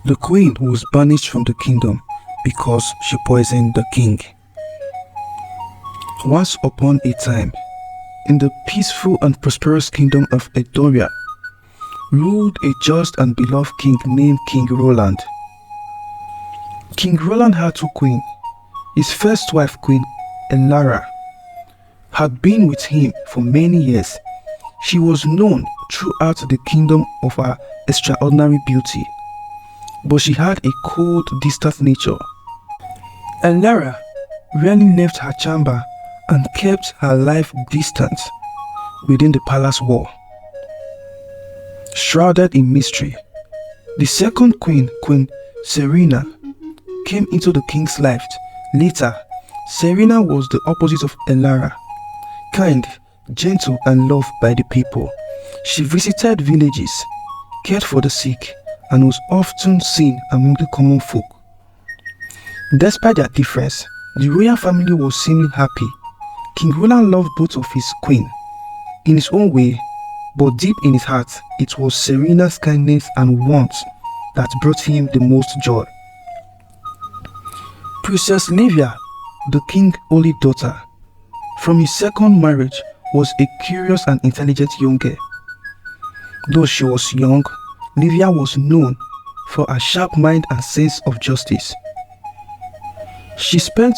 The queen was banished from the kingdom because she poisoned the king. Once upon a time, in the peaceful and prosperous kingdom of Eldoria, ruled a just and beloved king named King Roland. King Roland had two queens. His first wife, Queen Elara, had been with him for many years. She was known throughout the kingdom of her extraordinary beauty, but she had a cold, distant nature. Elara rarely left her chamber and kept her life distant within the palace wall. Shrouded in mystery, the second queen, Queen Serena, came into the king's life. Later, Serena was the opposite of Elara, kind, gentle, and loved by the people. She visited villages, cared for the sick, and was often seen among the common folk. Despite their difference, the royal family was seemingly happy. King Roland loved both of his queens in his own way, but deep in his heart, it was Serena's kindness and warmth that brought him the most joy. Princess Livia, the king's only daughter, from his second marriage, was a curious and intelligent young girl. Though she was young, Livia was known for her sharp mind and sense of justice. She spent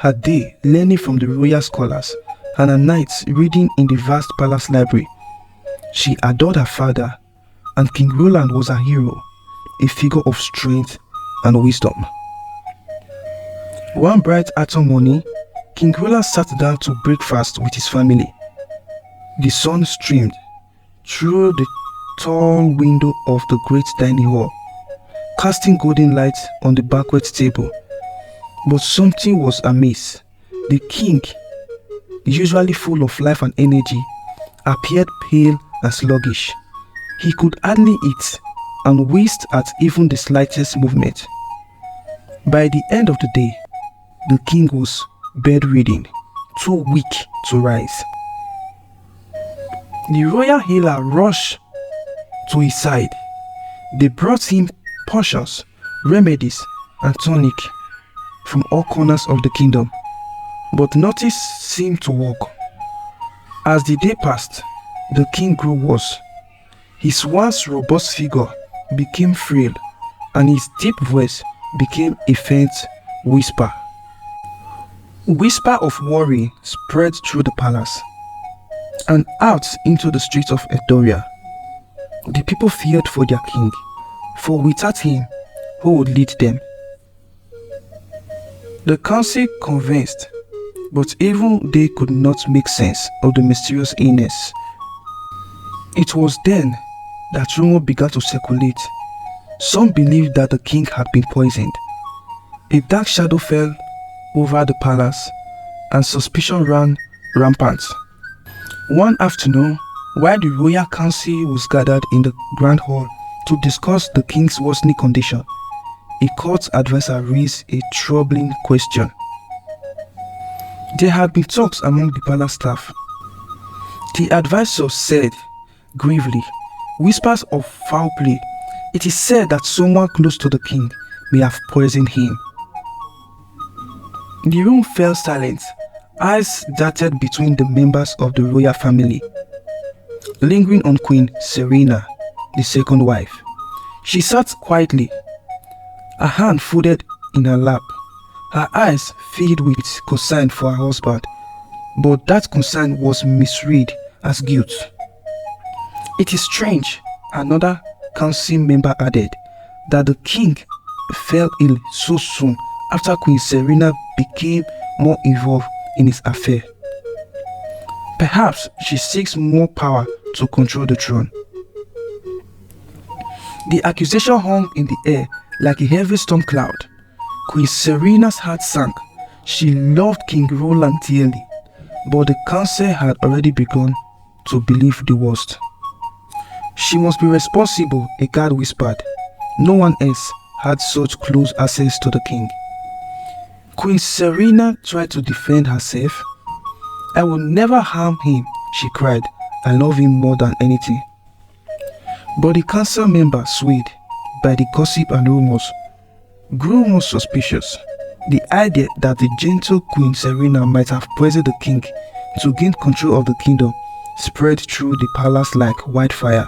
her day learning from the royal scholars and her nights reading in the vast palace library. She adored her father, and King Roland was her hero, a figure of strength and wisdom. One bright autumn morning, King Roland sat down to breakfast with his family. The sun streamed through the tall window of the great dining hall, casting golden light on the banquet table. But something was amiss. The king, usually full of life and energy, appeared pale and sluggish. He could hardly eat and winced at even the slightest movement. By the end of the day, the king was bedridden, too weak to rise. The royal healer rushed to his side. They brought him potions, remedies, and tonic from all corners of the kingdom, but nothing seemed to work. As the day passed, the king grew worse. His once robust figure became frail, and his deep voice became a faint whisper. Whisper of worry spread through the palace and out into the streets of Eldoria. The people feared for their king, for without him, who would lead them? The council convinced, but even they could not make sense of the mysterious illness. It was then that rumor began to circulate. Some believed that the king had been poisoned. A dark shadow fell over the palace, and suspicion ran rampant. One afternoon, while the royal council was gathered in the grand hall to discuss the king's worsening condition, a court advisor raised a troubling question. There had been talks among the palace staff. The advisor said gravely, "Whispers of foul play. It is said that someone close to the king may have poisoned him." The room fell silent. Eyes darted between the members of the royal family, lingering on Queen Serena, the second wife. She sat quietly, her hand folded in her lap, her eyes filled with concern for her husband, but that concern was misread as guilt. "It is strange," another council member added, "that the king fell ill so soon after Queen Serena became more involved in his affair. Perhaps she seeks more power to control the throne." The accusation hung in the air like a heavy storm cloud. Queen Serena's heart sank. She loved King Roland dearly, but the council had already begun to believe the worst. "She must be responsible," a guard whispered. No one else had such close access to the king. Queen Serena tried to defend herself. "I will never harm him," she cried. "I love him more than anything." But the council member swayed. by the gossip and rumors, grew more suspicious. The idea that the gentle Queen Serena might have poisoned the king to gain control of the kingdom spread through the palace like wildfire.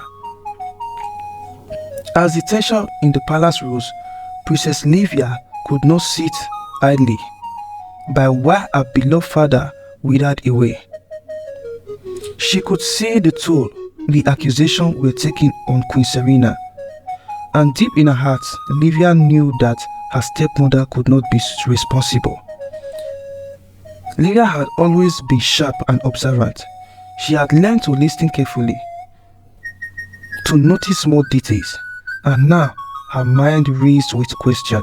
As the tension in the palace rose, Princess Livia could not sit idly by while her beloved father withered away. She could see the toll the accusations were taking on Queen Serena, and deep in her heart, Livia knew that her stepmother could not be responsible. Livia had always been sharp and observant. She had learned to listen carefully, to notice small details, and now her mind raced with question.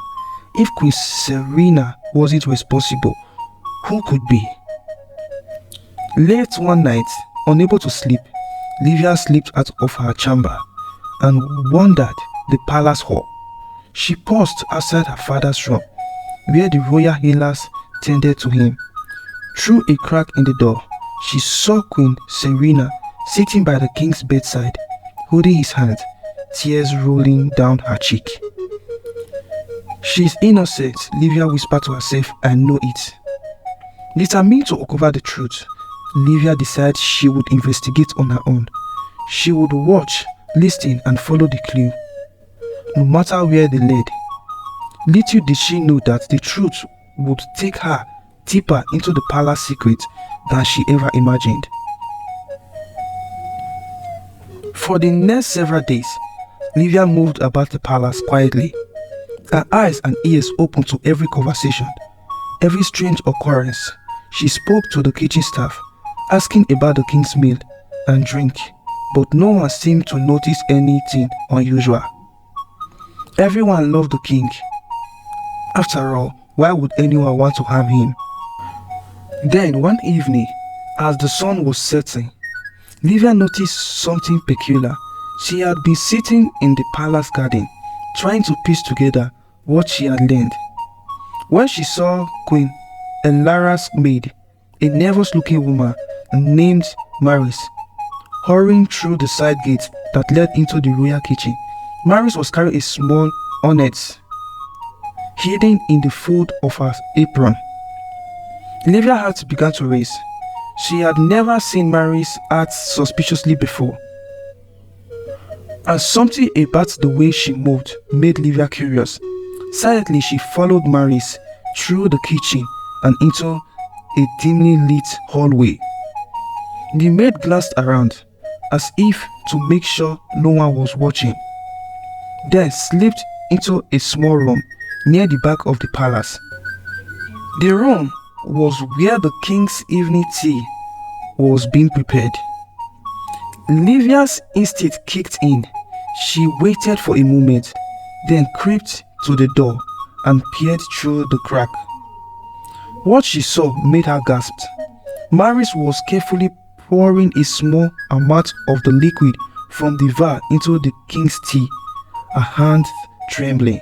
If Queen Serena wasn't responsible, who could be? Late one night, unable to sleep, Livia slipped out of her chamber and wandered the palace hall. She paused outside her father's room, where the royal healers tended to him. Through a crack in the door, she saw Queen Serena sitting by the king's bedside, holding his hand, tears rolling down her cheek. "She's innocent," Livia whispered to herself. "I know it." Determined to uncover the truth, Livia decided she would investigate on her own. She would watch, listen, and follow the clue, no matter where they led. Little did she know that the truth would take her deeper into the palace secret than she ever imagined. For the next several days, Livia moved about the palace quietly, her eyes and ears open to every conversation, every strange occurrence. She spoke to the kitchen staff, asking about the king's meal and drink, but no one seemed to notice anything unusual. Everyone loved the king. After all, why would anyone want to harm him? Then one evening, as the sun was setting, Livia noticed something peculiar. She had been sitting in the palace garden, trying to piece together what she had learned, when she saw Queen Elara's maid, a nervous-looking woman named Maris, hurrying through the side gate that led into the royal kitchen. Maris was carrying a small hornet hidden in the fold of her apron. Livia's heart began to race. She had never seen Maris act suspiciously before, and something about the way she moved made Livia curious. Silently, she followed Maris through the kitchen and into a dimly lit hallway. The maid glanced around, as if to make sure no one was watching, then slipped into a small room near the back of the palace. The room was where the king's evening tea was being prepared. Livia's instinct kicked in. She waited for a moment, then crept to the door and peered through the crack. What she saw made her gasp. Maris was carefully pouring a small amount of the liquid from the vial into the king's tea, her hand trembling.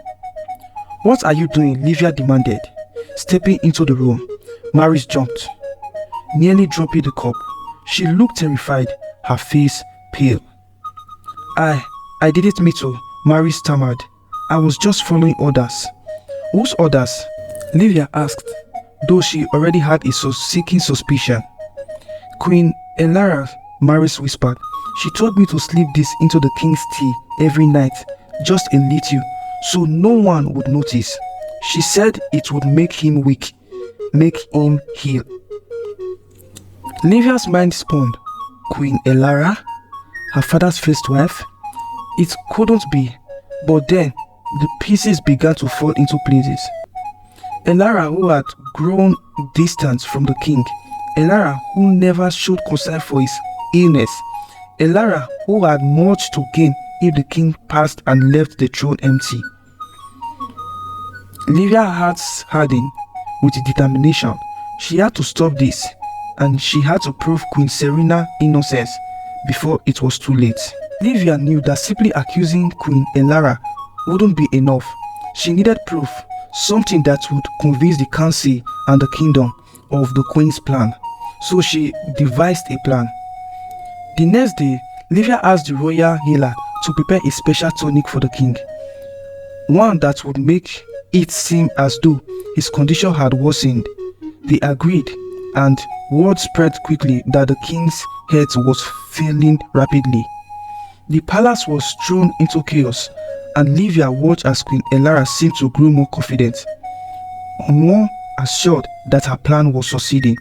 "What are you doing?" Livia demanded. Stepping into the room, Maris jumped, nearly dropping the cup. She looked terrified, her face pale. I didn't mean to," Maris stammered. "I was just following orders." "Whose orders?" Livia asked, though she already had a sinking suspicion. "Queen Elara," Maris whispered. "She told me to slip this into the king's tea every night, just a little, so no one would notice. She said it would make him weak, make him heal." Livia's mind spun. Queen Elara? Her father's first wife? It couldn't be, but then the pieces began to fall into places. Elara, who had grown distant from the king. Elara, who never showed concern for his illness. Elara, who had much to gain if the king passed and left the throne empty. Livia's heart hardened with determination. She had to stop this, and she had to prove Queen Serena's innocence before it was too late. Livia knew that simply accusing Queen Elara wouldn't be enough. She needed proof, something that would convince the council and the kingdom of the queen's plan. So she devised a plan. The next day, Livia asked the royal healer to prepare a special tonic for the king. one that would make it seem as though his condition had worsened. They agreed, and word spread quickly that the king's health was failing rapidly. The palace was thrown into chaos, and Livia watched as Queen Elara seemed to grow more confident, more assured that her plan was succeeding.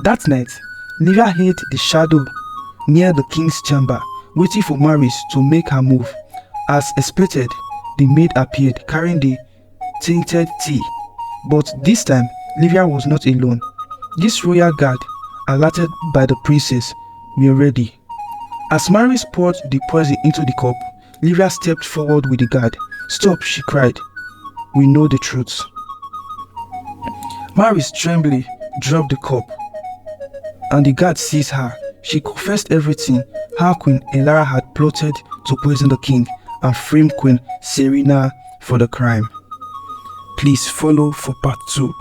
That night, Livia hid the shadow near the king's chamber, waiting for Maris to make her move. As expected, the maid appeared carrying the tainted tea, but this time Livia was not alone. This royal guard, alerted by the princess, were ready. As Maris poured the poison into the cup, Livia stepped forward with the guard. "Stop," she cried. "We know the truth." Maris trembling dropped the cup, and the guard seized her. She confessed everything, how Queen Elara had plotted to poison the king and frame Queen Serena for the crime. Please follow for part 2.